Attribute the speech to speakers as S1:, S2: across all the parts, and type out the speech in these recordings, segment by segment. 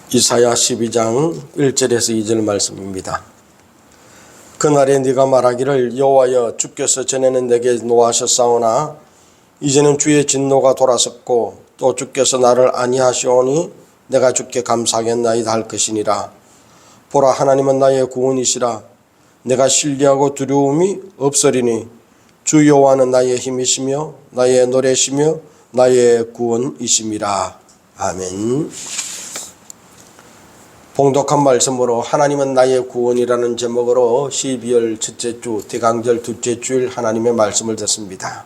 S1: 이사야 12장 1절에서 2절 말씀입니다. 그날에 네가 말하기를 여호와여 주께서 전에는 내게 노하셨사오나 이제는 주의 진노가 돌아섰고 또 주께서 나를 아니하시오니 내가 주께 감사하겠나이다 할 것이니라. 보라, 하나님은 나의 구원이시라. 내가 신뢰하고 두려움이 없으리니 주 여호와는 나의 힘이시며 나의 노래시며 나의 구원이심이라. 아멘. 봉독한 말씀으로 하나님은 나의 구원이라는 제목으로 12월 첫째 주 대강절 둘째 주일 하나님의 말씀을 듣습니다.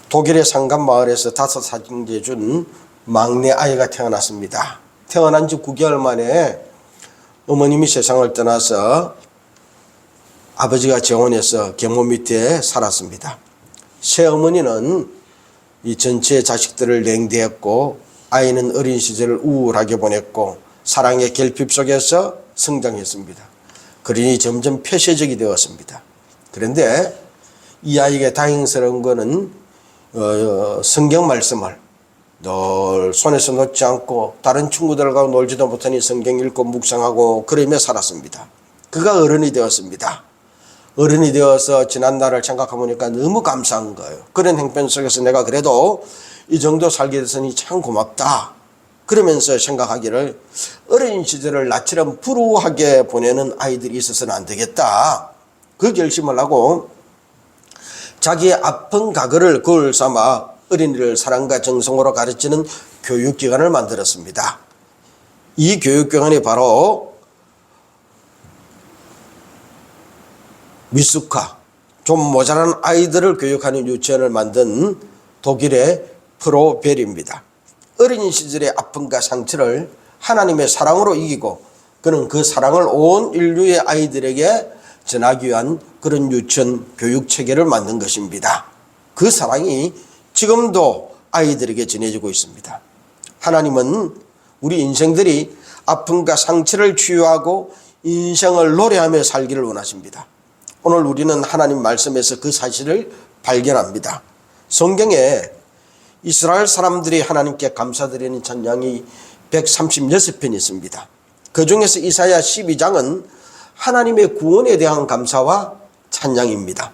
S1: 독일의 산간 마을에서 5 준 막내 아이가 태어났습니다. 태어난 지 9개월 만에 어머님이 세상을 떠나서 아버지가 재혼해서 계모 밑에 살았습니다. 새어머니는 이 전체 자식들을 냉대했고 아이는 어린 시절을 우울하게 보냈고 사랑의 결핍 속에서 성장했습니다. 그러니 점점 폐쇄적이 되었습니다. 그런데 이 아이에게 다행스러운 것은 성경 말씀을 늘 손에서 놓지 않고 다른 친구들과 놀지도 못하니 성경 읽고 묵상하고 그러며 살았습니다. 그가 어른이 되었습니다. 어른이 되어서 지난 날을 생각해보니까 너무 감사한 거예요. 그런 형편 속에서 내가 그래도 이 정도 살게 됐으니 참 고맙다. 그러면서 생각하기를 어린 시절을 나처럼 불우하게 보내는 아이들이 있어서는 안 되겠다. 그 결심을 하고 자기의 아픈 과거를 거울 삼아 어린이를 사랑과 정성으로 가르치는 교육기관을 만들었습니다. 이 교육기관이 바로 미숙하, 좀 모자란 아이들을 교육하는 유치원을 만든 독일의 프로벨입니다. 어린 시절의 아픔과 상처를 하나님의 사랑으로 이기고 그는 그 사랑을 온 인류의 아이들에게 전하기 위한 그런 유치원 교육 체계를 만든 것입니다. 그 사랑이 지금도 아이들에게 전해지고 있습니다. 하나님은 우리 인생들이 아픔과 상처를 치유하고 인생을 노래하며 살기를 원하십니다. 오늘 우리는 하나님 말씀에서 그 사실을 발견합니다. 성경에 이스라엘 사람들이 하나님께 감사드리는 찬양이 136편이 있습니다. 그 중에서 이사야 12장은 하나님의 구원에 대한 감사와 찬양입니다.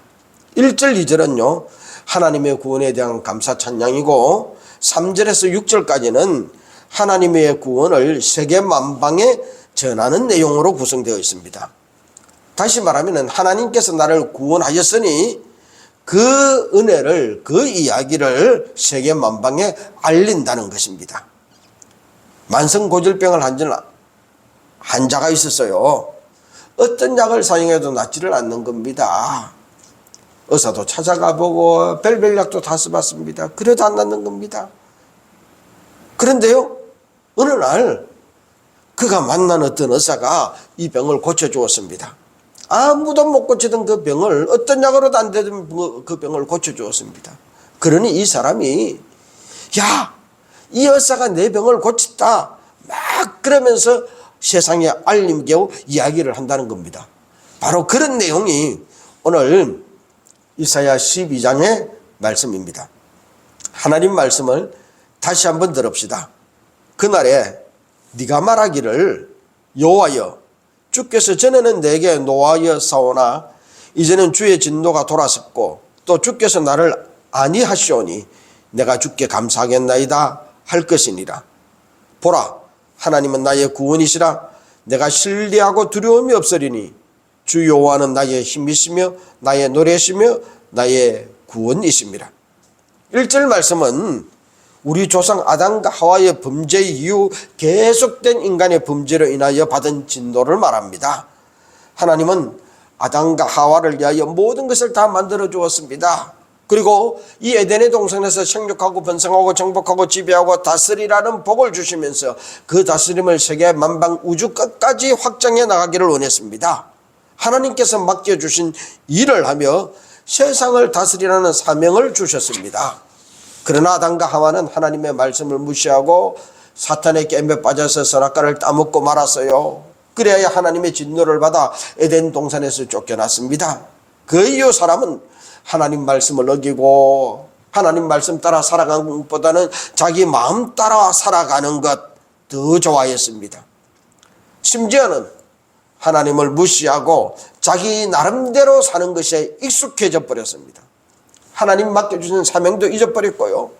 S1: 1절 2절은요 하나님의 구원에 대한 감사 찬양이고 3절에서 6절까지는 하나님의 구원을 세계 만방에 전하는 내용으로 구성되어 있습니다. 다시 말하면 하나님께서 나를 구원하셨으니 그 은혜를, 그 이야기를 세계 만방에 알린다는 것입니다. 만성고질병을 앓는 환자가 있었어요. 어떤 약을 사용해도 낫지를 않는 겁니다. 의사도 찾아가 보고 별별 약도 다 써봤습니다. 그래도 안 낫는 겁니다. 그런데요, 어느 날 그가 만난 어떤 의사가 이 병을 고쳐주었습니다. 아무도 못 고치던 그 병을 어떤 약으로도 안 되던 그 병을 고쳐주었습니다. 그러니 이 사람이 야, 이 의사가 내 병을 고쳤다 막 그러면서 세상에 알림겨우 이야기를 한다는 겁니다. 바로 그런 내용이 오늘 이사야 12장의 말씀입니다. 하나님 말씀을 다시 한번 들읍시다. 그날에 네가 말하기를 여호와여 주께서 전에는 내게 노하였사오나 이제는 주의 진노가 돌아섰고 또 주께서 나를 아니하시오니 내가 주께 감사하겠나이다 할 것이니라. 보라, 하나님은 나의 구원이시라. 내가 신뢰하고 두려움이 없으리니 주 여호와는 나의 힘이시며 나의 노래시며 나의 구원이심이라. 1절 말씀은 우리 조상 아담과 하와의 범죄 이후 계속된 인간의 범죄로 인하여 받은 진노를 말합니다. 하나님은 아담과 하와를 위하여 모든 것을 다 만들어 주었습니다. 그리고 이 에덴의 동산에서 생육하고 번성하고 정복하고 지배하고 다스리라는 복을 주시면서 그 다스림을 세계 만방 우주 끝까지 확장해 나가기를 원했습니다. 하나님께서 맡겨주신 일을 하며 세상을 다스리라는 사명을 주셨습니다. 그러나 아담과 하와는 하나님의 말씀을 무시하고 사탄의 겜에 빠져서 선악과를 따먹고 말았어요. 그래야 하나님의 진노를 받아 에덴 동산에서 쫓겨났습니다. 그 이후 사람은 하나님 말씀을 어기고 하나님 말씀 따라 살아가는 것보다는 자기 마음 따라 살아가는 것, 더 좋아했습니다. 심지어는 하나님을 무시하고 자기 나름대로 사는 것에 익숙해져 버렸습니다. 하나님 맡겨주신 사명도 잊어버렸고요.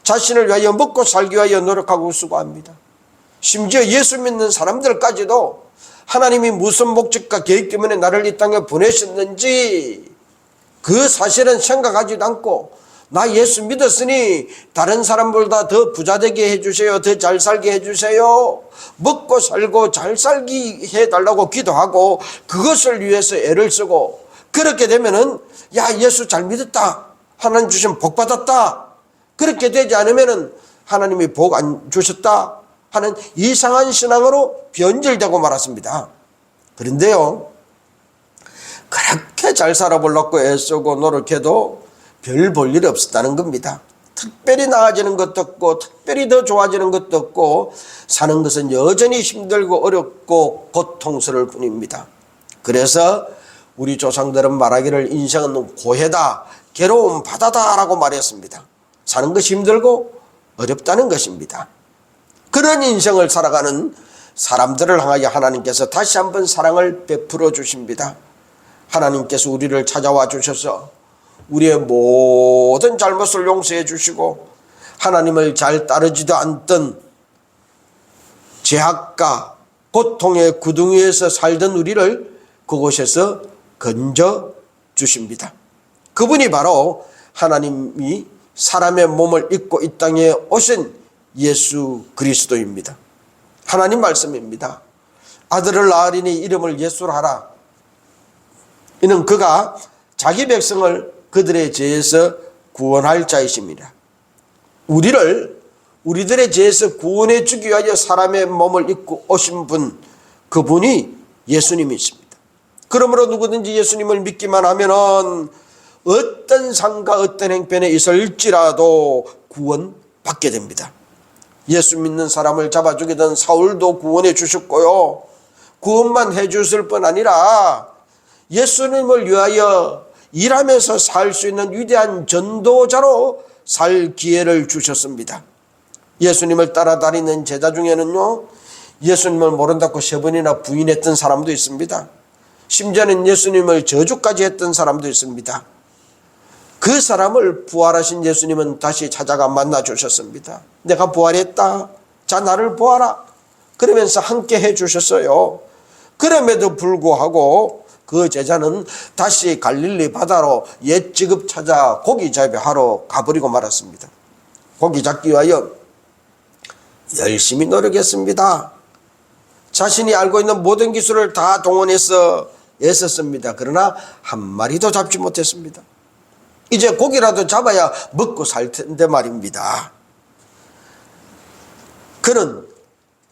S1: 자신을 위하여 먹고 살기 위하여 노력하고 수고합니다. 심지어 예수 믿는 사람들까지도 하나님이 무슨 목적과 계획 때문에 나를 이 땅에 보내셨는지 그 사실은 생각하지도 않고 나 예수 믿었으니 다른 사람보다 더 부자되게 해주세요. 더 잘 살게 해주세요. 먹고 살고 잘 살게 해달라고 기도하고 그것을 위해서 애를 쓰고 그렇게 되면은 야 예수 잘 믿었다. 하나님 주신 복 받았다. 그렇게 되지 않으면은 하나님이 복 안 주셨다 하는 이상한 신앙으로 변질되고 말았습니다. 그런데요, 그렇게 잘 살아보려고 애쓰고 노력해도 별 볼 일이 없었다는 겁니다. 특별히 나아지는 것도 없고 특별히 더 좋아지는 것도 없고 사는 것은 여전히 힘들고 어렵고 고통스러울 뿐입니다. 그래서 우리 조상들은 말하기를 인생은 고해다, 괴로운 바다다라고 말했습니다. 사는 것이 힘들고 어렵다는 것입니다. 그런 인생을 살아가는 사람들을 향하여 하나님께서 다시 한번 사랑을 베풀어 주십니다. 하나님께서 우리를 찾아와 주셔서 우리의 모든 잘못을 용서해 주시고 하나님을 잘 따르지도 않던 죄악과 고통의 구덩이에서 살던 우리를 그곳에서 건져 주십니다. 그분이 바로 하나님이 사람의 몸을 입고 이 땅에 오신 예수 그리스도입니다. 하나님 말씀입니다. 아들을 낳으리니 이름을 예수로 하라. 이는 그가 자기 백성을 그들의 죄에서 구원할 자이십니다. 우리들의 죄에서 구원해 주기 위하여 사람의 몸을 입고 오신 분, 그분이 예수님이십니다. 그러므로 누구든지 예수님을 믿기만 하면은 어떤 상과 어떤 행편에 있을지라도 구원받게 됩니다. 예수 믿는 사람을 잡아 죽이던 사울도 구원해 주셨고요. 구원만 해 주실 뿐 아니라 예수님을 위하여 일하면서 살 수 있는 위대한 전도자로 살 기회를 주셨습니다. 예수님을 따라다니는 제자 중에는요, 예수님을 모른다고 3번이나 부인했던 사람도 있습니다. 심지어는 예수님을 저주까지 했던 사람도 있습니다. 그 사람을 부활하신 예수님은 다시 찾아가 만나 주셨습니다. 내가 부활했다. 자, 나를 보아라. 그러면서 함께 해 주셨어요. 그럼에도 불구하고 그 제자는 다시 갈릴리 바다로 옛 직업 찾아 고기 잡이하러 가버리고 말았습니다. 고기 잡기 위하여 열심히 노력했습니다. 자신이 알고 있는 모든 기술을 다 동원해서 애썼습니다. 그러나 한 마리도 잡지 못했습니다. 이제 고기라도 잡아야 먹고 살 텐데 말입니다. 그는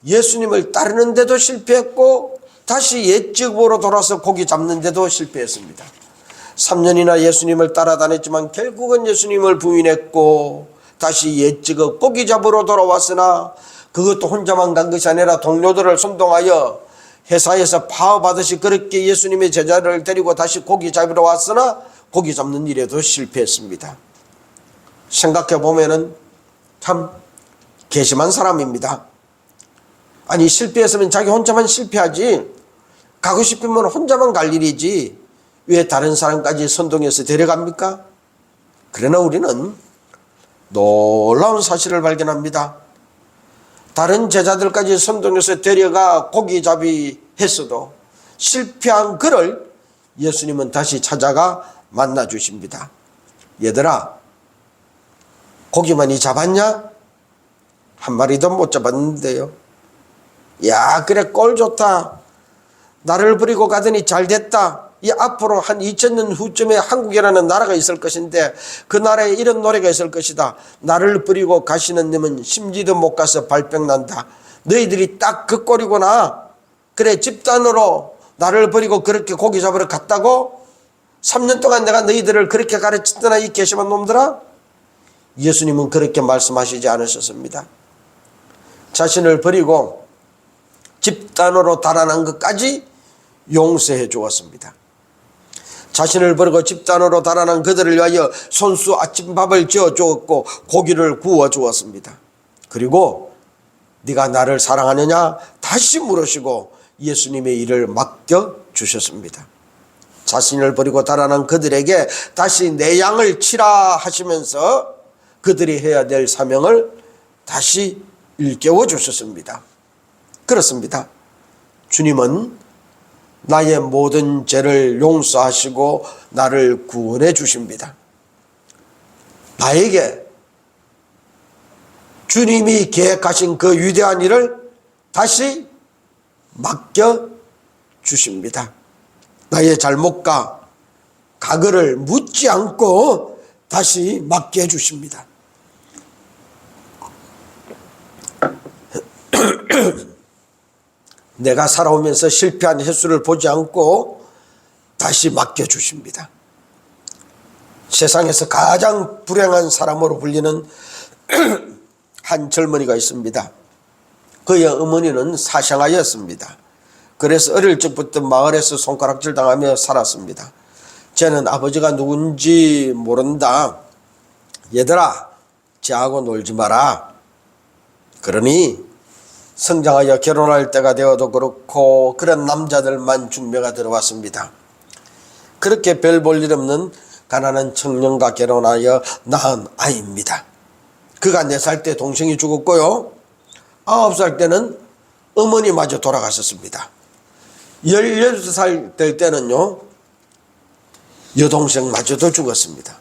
S1: 예수님을 따르는데도 실패했고 다시 옛 직업으로 돌아서 고기 잡는데도 실패했습니다. 3년이나 예수님을 따라다녔지만 결국은 예수님을 부인했고 다시 옛 직업 고기 잡으러 돌아왔으나 그것도 혼자만 간 것이 아니라 동료들을 선동하여 회사에서 파업하듯이 그렇게 예수님의 제자를 데리고 다시 고기 잡으러 왔으나 고기 잡는 일에도 실패했습니다. 생각해 보면은 참 괘씸한 사람입니다. 아니, 실패했으면 자기 혼자만 실패하지, 가고 싶으면 혼자만 갈 일이지 왜 다른 사람까지 선동해서 데려갑니까? 그러나 우리는 놀라운 사실을 발견합니다. 다른 제자들까지 선동해서 데려가 고기잡이 했어도 실패한 그를 예수님은 다시 찾아가 만나 주십니다. 얘들아, 고기 많이 잡았냐? 한 마리도 못 잡았는데요. 야, 그래, 꼴 좋다. 나를 버리고 가더니 잘 됐다. 이 앞으로 한 2000년 후쯤에 한국이라는 나라가 있을 것인데 그 나라에 이런 노래가 있을 것이다. 나를 버리고 가시는 님은 심지도 못 가서 발병 난다. 너희들이 딱 그 꼴이구나. 그래, 집단으로 나를 버리고 그렇게 고기 잡으러 갔다고? 3년 동안 내가 너희들을 그렇게 가르쳤더나 이 괘씸한 놈들아? 예수님은 그렇게 말씀하시지 않으셨습니다. 자신을 버리고 집단으로 달아난 것까지 용서해 주었습니다. 자신을 버리고 집단으로 달아난 그들을 위하여 손수 아침밥을 지어 주었고 고기를 구워 주었습니다. 그리고 네가 나를 사랑하느냐 다시 물으시고 예수님의 일을 맡겨주셨습니다. 자신을 버리고 달아난 그들에게 다시 내 양을 치라 하시면서 그들이 해야 될 사명을 다시 일깨워 주셨습니다. 그렇습니다. 주님은 나의 모든 죄를 용서하시고 나를 구원해 주십니다. 나에게 주님이 계획하신 그 위대한 일을 다시 맡겨 주십니다. 나의 잘못과 과거를 묻지 않고 다시 맡겨 주십니다. 내가 살아오면서 실패한 횟수를 보지 않고 다시 맡겨 주십니다. 세상에서 가장 불행한 사람으로 불리는 한 젊은이가 있습니다. 그의 어머니는 사상아였습니다. 그래서 어릴 적부터 마을에서 손가락질 당하며 살았습니다. 쟤는 아버지가 누군지 모른다. 얘들아, 쟤하고 놀지 마라. 그러니 성장하여 결혼할 때가 되어도 그렇고 그런 남자들만 중매가 들어왔습니다. 그렇게 별 볼 일 없는 가난한 청년과 결혼하여 낳은 아이입니다. 그가 4살 때 동생이 죽었고요. 9살 때는 어머니마저 돌아가셨습니다. 16살 될 때는요, 여동생마저도 죽었습니다.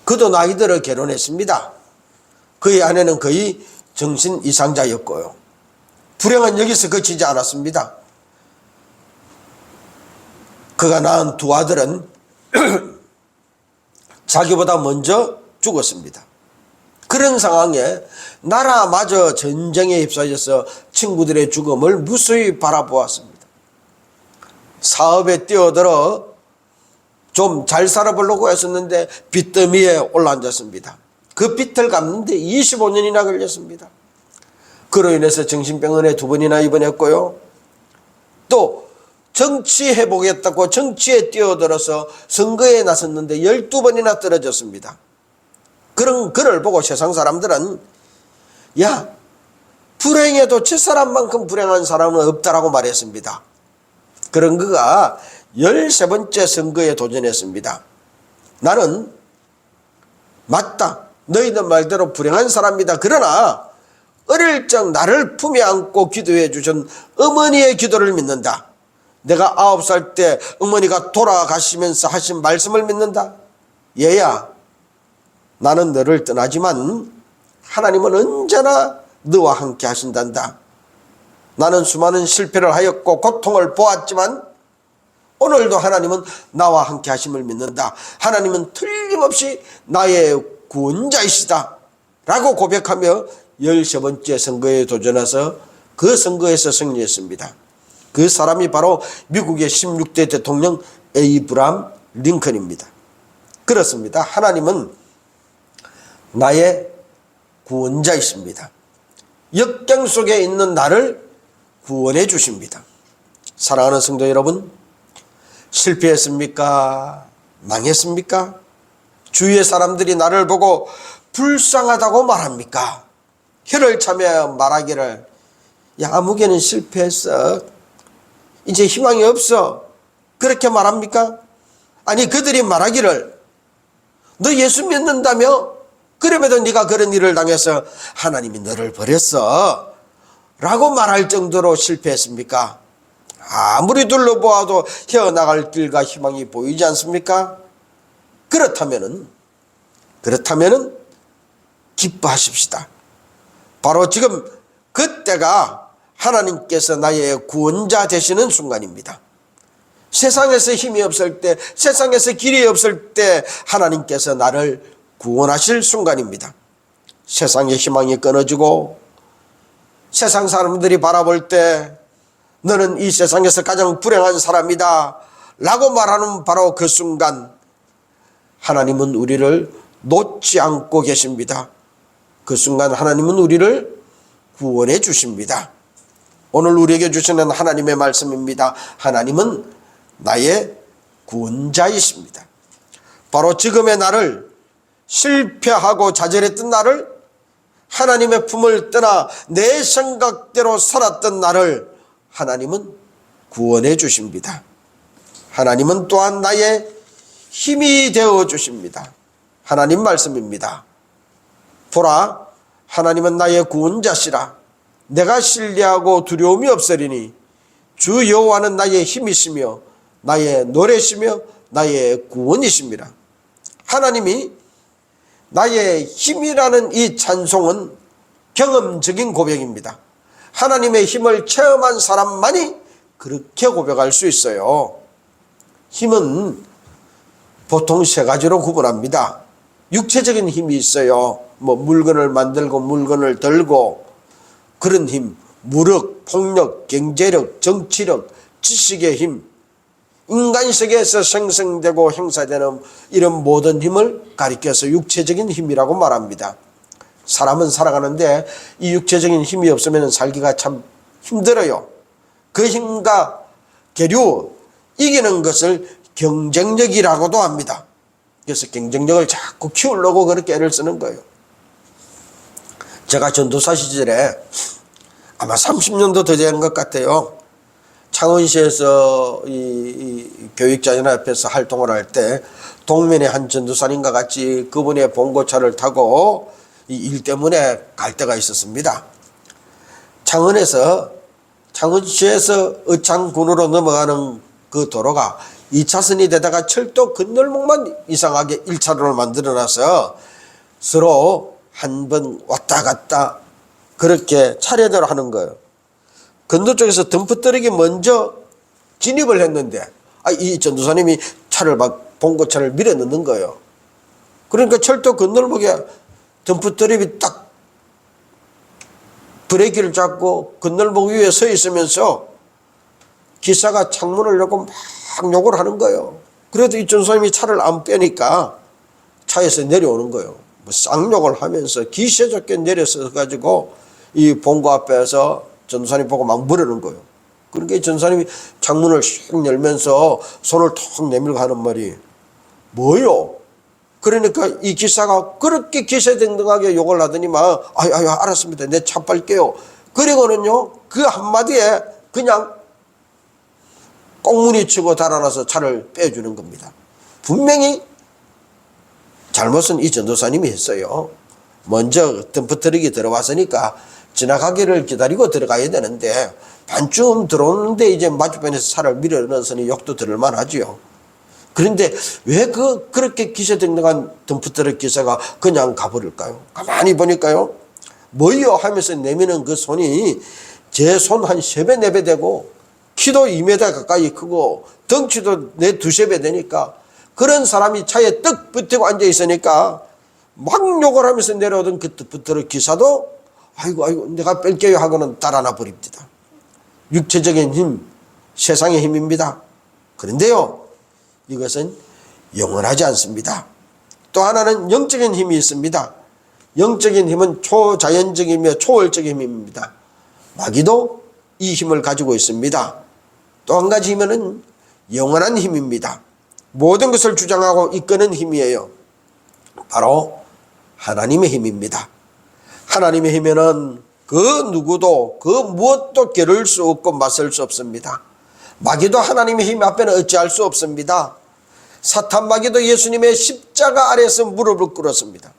S1: 그도 나이 들어 결혼했습니다. 그의 아내는 거의 정신 이상자였고요. 불행은 여기서 그치지 않았습니다. 그가 낳은 2 아들은 자기보다 먼저 죽었습니다. 그런 상황에 나라마저 전쟁에 휩싸여서 친구들의 죽음을 무수히 바라보았습니다. 사업에 뛰어들어 좀 잘 살아보려고 했었는데 빚더미에 올라앉았습니다. 그 빚을 갚는데 25년이나 걸렸습니다. 그로 인해서 정신병원에 2번이나 입원했고요. 또 정치해보겠다고 정치에 뛰어들어서 선거에 나섰는데 12번이나 떨어졌습니다. 그런 그를 보고 세상 사람들은 야, 불행해도 저 사람만큼 불행한 사람은 없다라고 말했습니다. 그런 그가 13번째 선거에 도전했습니다. 나는 맞다. 너희들 말대로 불행한 사람이다. 그러나 어릴 적 나를 품에 안고 기도해 주신 어머니의 기도를 믿는다. 내가 9살 때 어머니가 돌아가시면서 하신 말씀을 믿는다. 얘야, 나는 너를 떠나지만 하나님은 언제나 너와 함께 하신단다. 나는 수많은 실패를 하였고 고통을 보았지만 오늘도 하나님은 나와 함께 하심을 믿는다. 하나님은 틀림없이 나의 구원자이시다 라고 고백하며 13번째 선거에 도전해서 그 선거에서 승리했습니다. 그 사람이 바로 미국의 16대 대통령 에이브람 링컨입니다. 그렇습니다. 하나님은 나의 구원자이십니다. 역경 속에 있는 나를 구원해 주십니다. 사랑하는 성도 여러분, 실패했습니까? 망했습니까? 주위의 사람들이 나를 보고 불쌍하다고 말합니까? 혀를 차며 말하기를 야, 아무개는 실패했어. 이제 희망이 없어. 그렇게 말합니까? 아니, 그들이 말하기를 너 예수 믿는다며? 그럼에도 네가 그런 일을 당해서 하나님이 너를 버렸어 라고 말할 정도로 실패했습니까? 아무리 둘러보아도 헤어나갈 길과 희망이 보이지 않습니까? 그렇다면은 기뻐하십시다. 바로 지금 그때가 하나님께서 나의 구원자 되시는 순간입니다. 세상에서 힘이 없을 때, 세상에서 길이 없을 때 하나님께서 나를 구원하실 순간입니다. 세상의 희망이 끊어지고 세상 사람들이 바라볼 때 너는 이 세상에서 가장 불행한 사람이다 라고 말하는 바로 그 순간 하나님은 우리를 놓지 않고 계십니다. 그 순간 하나님은 우리를 구원해 주십니다. 오늘 우리에게 주시는 하나님의 말씀입니다. 하나님은 나의 구원자이십니다. 바로 지금의 나를, 실패하고 좌절했던 나를 하나님의 품을 떠나 내 생각대로 살았던 나를 하나님은 구원해 주십니다. 하나님은 또한 나의 힘이 되어 주십니다. 하나님 말씀입니다. 보라, 하나님은 나의 구원자시라. 내가 신뢰하고 두려움이 없으리니 주 여호와는 나의 힘이시며 나의 노래시며 나의 구원이십니다. 하나님이 나의 힘이라는 이 찬송은 경험적인 고백입니다. 하나님의 힘을 체험한 사람만이 그렇게 고백할 수 있어요. 힘은 보통 세 가지로 구분합니다. 육체적인 힘이 있어요. 물건을 만들고 물건을 들고 그런 힘, 무력, 폭력, 경제력, 정치력, 지식의 힘, 인간 세계에서 생성되고 행사되는 이런 모든 힘을 가리켜서 육체적인 힘이라고 말합니다. 사람은 살아가는데 이 육체적인 힘이 없으면 살기가 참 힘들어요. 그 힘과 계류 이기는 것을 경쟁력이라고도 합니다. 그래서 경쟁력을 자꾸 키우려고 그렇게 애를 쓰는 거예요. 제가 전도사 시절에 아마 30년도 더 된 것 같아요. 창원시에서 이 교육자연합에서 활동을 할 때 동면의 한 전도사님과 같이 그분의 봉고차를 타고 이 일 때문에 갈 때가 있었습니다. 창원시에서 의창군으로 넘어가는 그 도로가 2차선이 되다가 철도 건널목만 이상하게 1차로를 만들어놔서 서로 한 번 왔다 갔다 그렇게 차례대로 하는 거예요. 건너 쪽에서 덤프트럭이 먼저 진입을 했는데 이 전도사님이 차를 막 봉고차를 밀어 넣는 거예요. 그러니까 철도 건널목에 덤프트럭이 딱 브레이크를 잡고 건널목 위에 서 있으면서 기사가 창문을 열고 막 욕을 하는 거예요. 그래도 이 전도사님이 차를 안 빼니까 차에서 내려오는 거예요. 쌍욕을 하면서 기세좋게 내려서 가지고 이 본고 앞에서 전도사님 보고 막 물으는 거예요. 그러니까 이 전도사님이 창문을 슉 열면서 손을 턱 내밀고 하는 말이 뭐요? 그러니까 이 기사가 그렇게 기세등등하게 욕을 하더니만 아유 알았습니다. 내 차 빨게요. 그리고는요 그 한마디에 그냥 꽁무니 치고 달아나서 차를 빼주는 겁니다. 분명히 잘못은 이 전도사님이 했어요. 먼저 덤프트럭이 들어왔으니까 지나가기를 기다리고 들어가야 되는데 반쯤 들어오는데 이제 마주변에서 차를 밀어 넣어서는 욕도 들을 만하지요. 그런데 왜 그렇게 기세등등한 덤프트럭 기사가 그냥 가버릴까요? 가만히 보니까요. 뭐요 하면서 내미는 그 손이 제 손 한 3배 4배 되고 키도 2m 가까이 크고 덩치도 2~3배 되니까 그런 사람이 차에 떡 붙이고 앉아 있으니까 막 욕을 하면서 내려오던 그 덤프트럭 기사도 아이고 내가 뺄게요 하고는 달아나 버립니다. 육체적인 힘, 세상의 힘입니다. 그런데요 이것은 영원하지 않습니다. 또 하나는 영적인 힘이 있습니다. 영적인 힘은 초자연적이며 초월적인 힘입니다. 마귀도 이 힘을 가지고 있습니다. 또 한 가지 힘은 영원한 힘입니다. 모든 것을 주장하고 이끄는 힘이에요. 바로 하나님의 힘입니다. 하나님의 힘에는 그 누구도 그 무엇도 겨룰 수 없고 맞설 수 없습니다. 마귀도 하나님의 힘 앞에는 어찌할 수 없습니다. 사탄 마귀도 예수님의 십자가 아래에서 무릎을 꿇었습니다.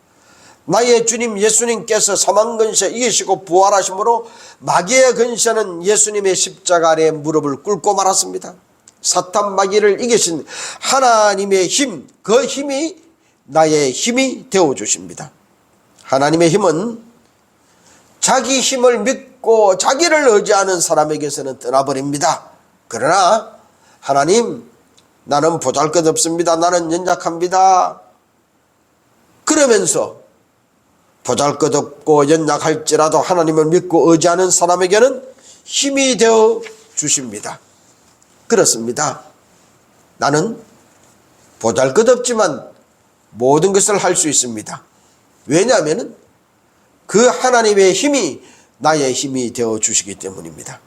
S1: 나의 주님 예수님께서 사망 근세 이기시고 부활하심으로 마귀의 근세는 예수님의 십자가 아래에 무릎을 꿇고 말았습니다. 사탄 마귀를 이기신 하나님의 힘, 그 힘이 나의 힘이 되어주십니다. 하나님의 힘은 자기 힘을 믿고 자기를 의지하는 사람에게서는 떠나버립니다. 그러나 하나님, 나는 보잘것없습니다. 나는 연약합니다. 그러면서 보잘것없고 연약할지라도 하나님을 믿고 의지하는 사람에게는 힘이 되어 주십니다. 그렇습니다. 나는 보잘것없지만 모든 것을 할 수 있습니다. 왜냐하면 그 하나님의 힘이 나의 힘이 되어 주시기 때문입니다.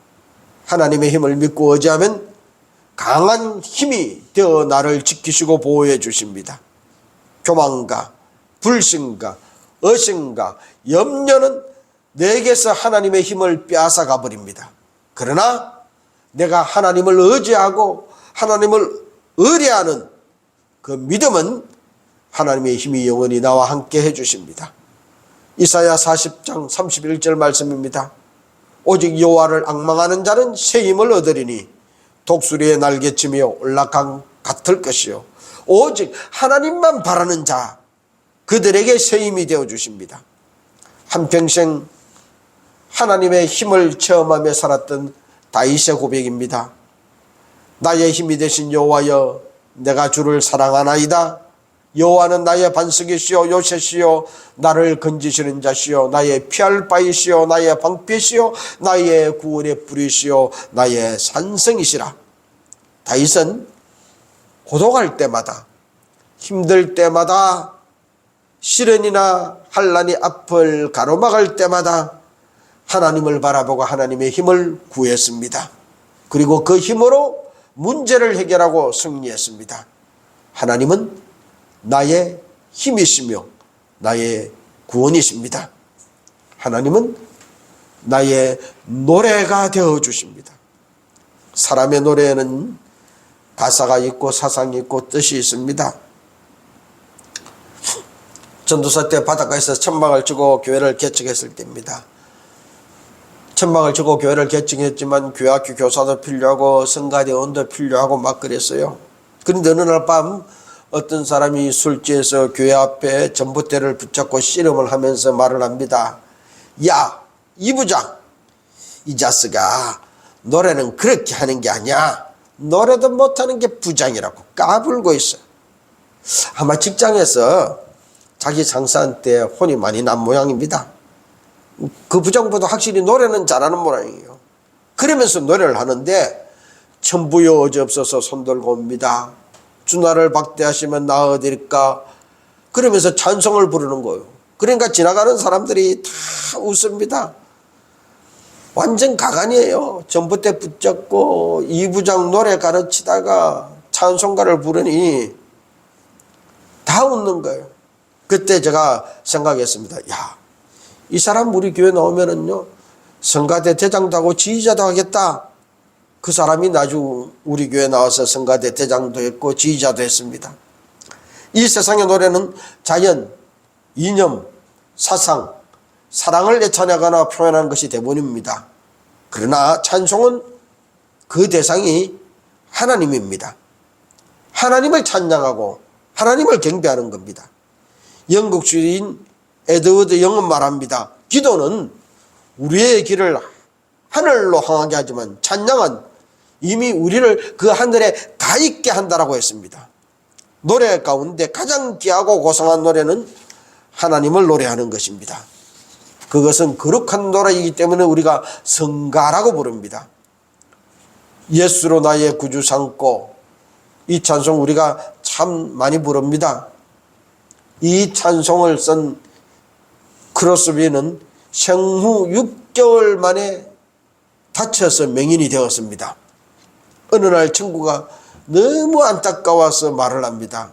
S1: 하나님의 힘을 믿고 의지하면 강한 힘이 되어 나를 지키시고 보호해 주십니다. 교만과 불신과 의심과 염려는 내게서 하나님의 힘을 빼앗아가 버립니다. 그러나 내가 하나님을 의지하고 하나님을 의뢰하는 그 믿음은 하나님의 힘이 영원히 나와 함께 해주십니다. 이사야 40장 31절 말씀입니다. 오직 여호와를 앙망하는 자는 새 힘을 얻으리니 독수리의 날개치며 올라간 같을 것이요 오직 하나님만 바라는 자 그들에게 새 힘이 되어 주십니다. 한평생 하나님의 힘을 체험하며 살았던 다윗의 고백입니다. 나의 힘이 되신 여호와여 내가 주를 사랑하나이다. 여호와는 나의 반석이시요 요새시요 나를 건지시는 자시요 나의 피할 바이시요 나의 방패시요 나의 구원의 뿌리시요 나의 산성이시라. 다윗은 고독할 때마다 힘들 때마다 시련이나 환난이 앞을 가로막을 때마다 하나님을 바라보고 하나님의 힘을 구했습니다. 그리고 그 힘으로 문제를 해결하고 승리했습니다. 하나님은 나의 힘이시며 나의 구원이십니다. 하나님은 나의 노래가 되어 주십니다. 사람의 노래에는 가사가 있고 사상이 있고 뜻이 있습니다. 전도사 때 바닷가에서 천막을 치고 교회를 개척했을 때입니다. 천막을 치고 교회를 개척했지만 교학교 교사도 필요하고 성가대원도 필요하고 막 그랬어요. 그런데 어느 날 밤 어떤 사람이 술집에서 교회 앞에 전봇대를 붙잡고 씨름을 하면서 말을 합니다. 야, 이 부장, 이 자스가 노래는 그렇게 하는 게 아니야. 노래도 못하는 게 부장이라고 까불고 있어. 아마 직장에서 자기 상사한테 혼이 많이 난 모양입니다. 그 부장보다 확실히 노래는 잘하는 모양이에요. 그러면서 노래를 하는데 천부여 어지없어서 손들고 옵니다. 주나를 박대하시면 나으리까 그러면서 찬송을 부르는 거예요. 그러니까 지나가는 사람들이 다 웃습니다. 완전 가관이에요. 전봇대 붙잡고 이부장 노래 가르치다가 찬송가를 부르니 다 웃는 거예요. 그때 제가 생각했습니다. 야, 이 사람 우리 교회 나오면은요 성가대 대장도 하고 지휘자도 하겠다. 그 사람이 나중에 우리 교회 나와서 성가대 대장도 했고 지휘자도 했습니다. 이 세상의 노래는 자연, 이념, 사상, 사랑을 애찬하거나 표현하는 것이 대부분입니다. 그러나 찬송은 그 대상이 하나님입니다. 하나님을 찬양하고 하나님을 경배하는 겁니다. 영국 주인 에드워드 영은 말합니다. 기도는 우리의 길을 하늘로 향하게 하지만 찬양은 이미 우리를 그 하늘에 가 있게 한다라고 했습니다. 노래 가운데 가장 귀하고 고상한 노래는 하나님을 노래하는 것입니다. 그것은 거룩한 노래이기 때문에 우리가 성가라고 부릅니다. 예수로 나의 구주 삼고 이 찬송 우리가 참 많이 부릅니다. 이 찬송을 쓴 크로스비는 생후 6개월 만에 다쳐서 맹인이 되었습니다. 어느 날 친구가 너무 안타까워서 말을 합니다.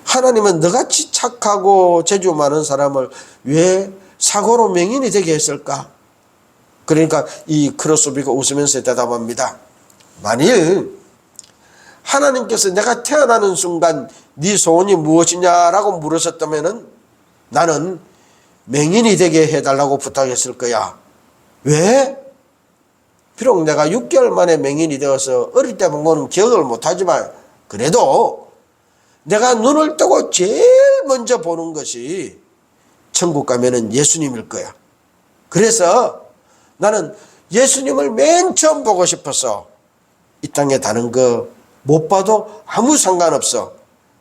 S1: 하나님은 너같이 착하고 재주 많은 사람을 왜 사고로 맹인이 되게 했을까? 그러니까 이 크로스비가 웃으면서 대답합니다. 만일 하나님께서 내가 태어나는 순간 네 소원이 무엇이냐라고 물으셨다면 나는 맹인이 되게 해달라고 부탁했을 거야. 왜? 비록 내가 6개월 만에 맹인이 되어서 어릴 때 본 거는 기억을 못하지만 그래도 내가 눈을 뜨고 제일 먼저 보는 것이 천국 가면은 예수님일 거야. 그래서 나는 예수님을 맨 처음 보고 싶어서 이 땅에 다른 거 못 봐도 아무 상관없어.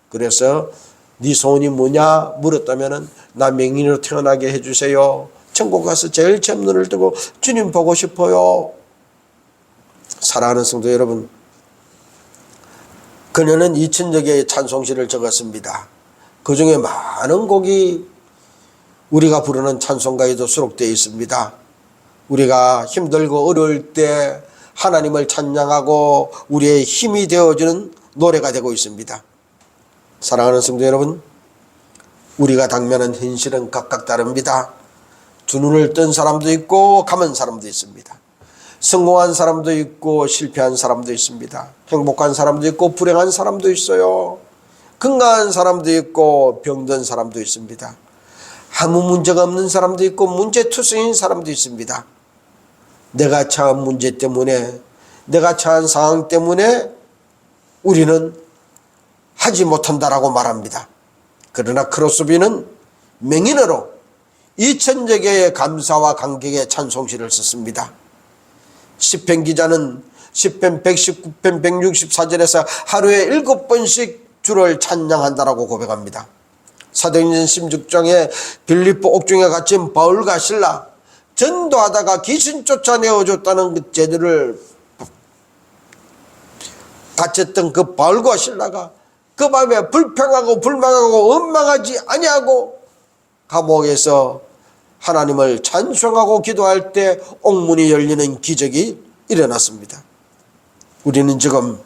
S1: 그래서 네 소원이 뭐냐 물었다면은 나 맹인으로 태어나게 해주세요. 천국 가서 제일 처음 눈을 뜨고 주님 보고 싶어요. 사랑하는 성도 여러분, 그녀는 2000여 개의 찬송시를 적었습니다. 그 중에 많은 곡이 우리가 부르는 찬송가에도 수록되어 있습니다. 우리가 힘들고 어려울 때 하나님을 찬양하고 우리의 힘이 되어주는 노래가 되고 있습니다. 사랑하는 성도 여러분, 우리가 당면한 현실은 각각 다릅니다. 두 눈을 뜬 사람도 있고 감은 사람도 있습니다. 성공한 사람도 있고 실패한 사람도 있습니다. 행복한 사람도 있고 불행한 사람도 있어요. 건강한 사람도 있고 병든 사람도 있습니다. 아무 문제가 없는 사람도 있고 문제투성인 사람도 있습니다. 내가 처한 문제 때문에, 내가 처한 상황 때문에 우리는 하지 못한다라고 말합니다. 그러나 크로스비는 맹인으로 2000여 개의 감사와 감격의 찬송시를 썼습니다. 시편 기자는 시편 119편 164절에서 하루에 7번씩 주를 찬양한다라고 고백합니다. 사도행전 16장에 빌립보 옥중에 갇힌 바울과 실라, 전도하다가 귀신 쫓아내어줬다는 그 죄들을 갇혔던 그 바울과 실라가 그 밤에 불평하고 불만하고 원망하지 아니하고 감옥에서 하나님을 찬송하고 기도할 때 옥문이 열리는 기적이 일어났습니다. 우리는 지금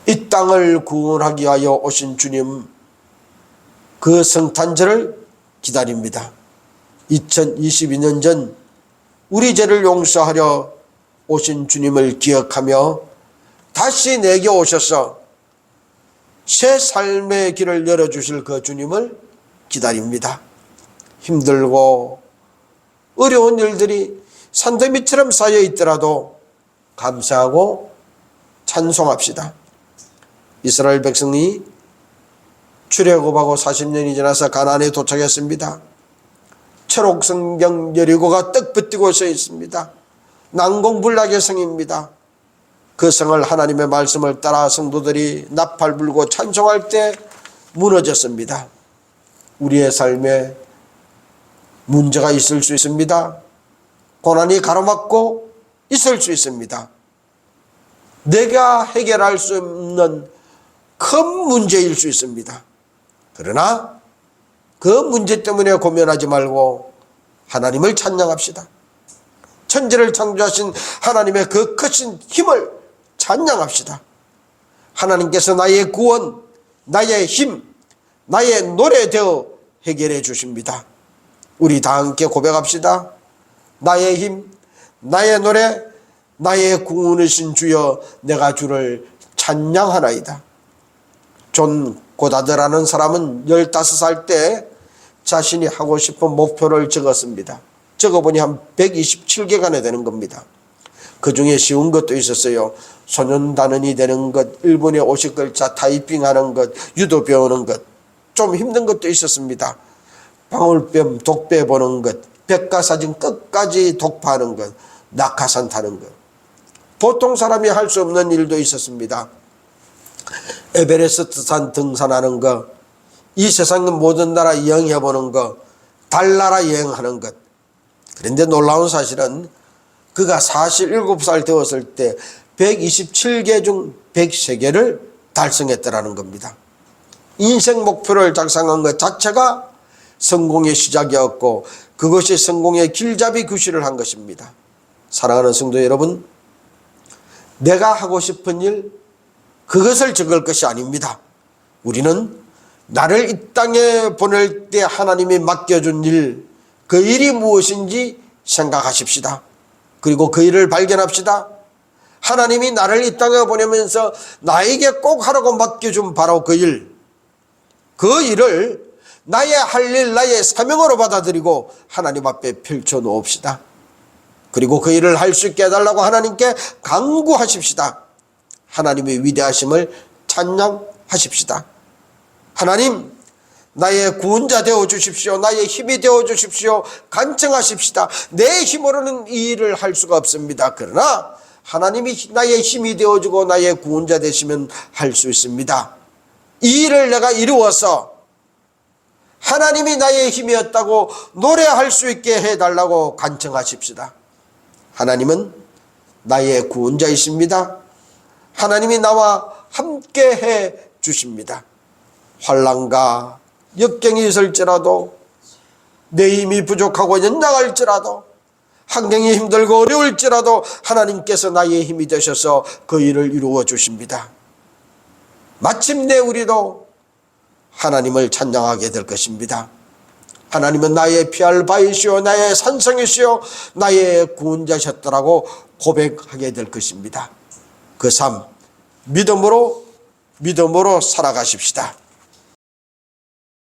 S1: 이 땅을 구원하기 위하여 오신 주님, 그 성탄절을 기다립니다. 2022년 전 우리 죄를 용서하려 오신 주님을 기억하며 다시 내게 오셔서 새 삶의 길을 열어주실 그 주님을 기다립니다. 힘들고 어려운 일들이 산더미처럼 쌓여 있더라도 감사하고 찬송합시다. 이스라엘 백성이 출애굽하고 40년이 지나서 가나안에 도착했습니다. 초록성경 여리고가 떡 붙들고 서 있습니다. 난공불락의 성입니다. 그 성을 하나님의 말씀을 따라 성도들이 나팔 불고 찬송할 때 무너졌습니다. 우리의 삶에 문제가 있을 수 있습니다. 고난이 가로막고 있을 수 있습니다. 내가 해결할 수 없는 큰 문제일 수 있습니다. 그러나 그 문제 때문에 고민하지 말고 하나님을 찬양합시다. 천지를 창조하신 하나님의 그 크신 힘을 찬양합시다. 하나님께서 나의 구원, 나의 힘, 나의 노래 되어 해결해 주십니다. 우리 다 함께 고백합시다. 나의 힘, 나의 노래, 나의 구원이신 주여, 내가 주를 찬양하나이다. 존 고다드라는 사람은 15살 때 자신이 하고 싶은 목표를 적었습니다. 적어보니 한 127개간에 되는 겁니다. 그 중에 쉬운 것도 있었어요. 소년단원이 되는 것, 일본의 50글자 타이핑하는 것, 유도 배우는 것. 좀 힘든 것도 있었습니다. 방울뱀 독배 보는 것, 백과사전 끝까지 독파하는 것, 낙하산 타는 것. 보통 사람이 할 수 없는 일도 있었습니다. 에베레스트산 등산하는 것, 이 세상의 모든 나라 여행해보는 것, 달나라 여행하는 것. 그런데 놀라운 사실은 그가 47살 되었을 때 127개 중 103개를 달성했더라는 겁니다. 인생 목표를 작성한 것 자체가 성공의 시작이었고 그것이 성공의 길잡이 규시를 한 것입니다. 사랑하는 성도 여러분, 내가 하고 싶은 일, 그것을 적을 것이 아닙니다. 우리는 나를 이 땅에 보낼 때 하나님이 맡겨준 일, 그 일이 무엇인지 생각하십시다. 그리고 그 일을 발견합시다. 하나님이 나를 이 땅에 보내면서 나에게 꼭 하라고 맡겨준 바로 그 일, 그 일을 나의 할 일, 나의 사명으로 받아들이고 하나님 앞에 펼쳐놓읍시다. 그리고 그 일을 할 수 있게 해달라고 하나님께 간구하십시다. 하나님의 위대하심을 찬양하십시다. 하나님, 나의 구원자 되어 주십시오. 나의 힘이 되어 주십시오. 간청하십시다. 내 힘으로는 이 일을 할 수가 없습니다. 그러나 하나님이 나의 힘이 되어주고 나의 구원자 되시면 할 수 있습니다. 이 일을 내가 이루어서 하나님이 나의 힘이었다고 노래할 수 있게 해달라고 간청하십시다. 하나님은 나의 구원자이십니다. 하나님이 나와 함께 해 주십니다. 환난과 역경이 있을지라도, 내 힘이 부족하고 연약할지라도, 환경이 힘들고 어려울지라도 하나님께서 나의 힘이 되셔서 그 일을 이루어 주십니다. 마침내 우리도 하나님을 찬양하게 될 것입니다. 하나님은 나의 피할 바이시오, 나의 산성이시오, 나의 구원자셨더라고 고백하게 될 것입니다. 그 삶 믿음으로 살아가십시다.